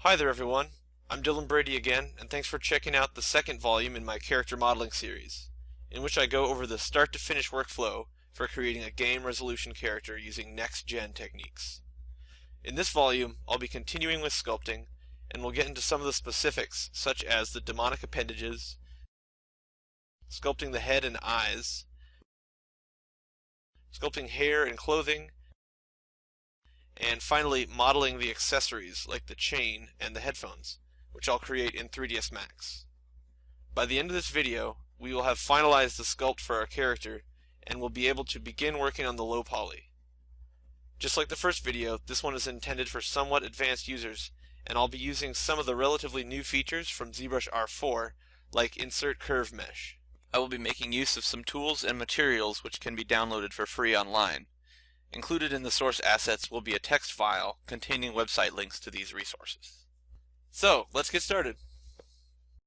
Hi there everyone, I'm Dylan Brady again, and thanks for checking out the second volume in my character modeling series, in which I go over the start to finish workflow for creating a game resolution character using next-gen techniques. In this volume, I'll be continuing with sculpting, and we'll get into some of the specifics, such as the demonic appendages, sculpting the head and eyes, sculpting hair and clothing, and finally modeling the accessories like the chain and the headphones, which I'll create in 3ds Max. By the end of this video, we will have finalized the sculpt for our character and will be able to begin working on the low poly. Just like the first video, this one is intended for somewhat advanced users, and I'll be using some of the relatively new features from ZBrush R4, like Insert Curve Mesh. I will be making use of some tools and materials which can be downloaded for free online. Included in the source assets will be a text file containing website links to these resources. So, let's get started.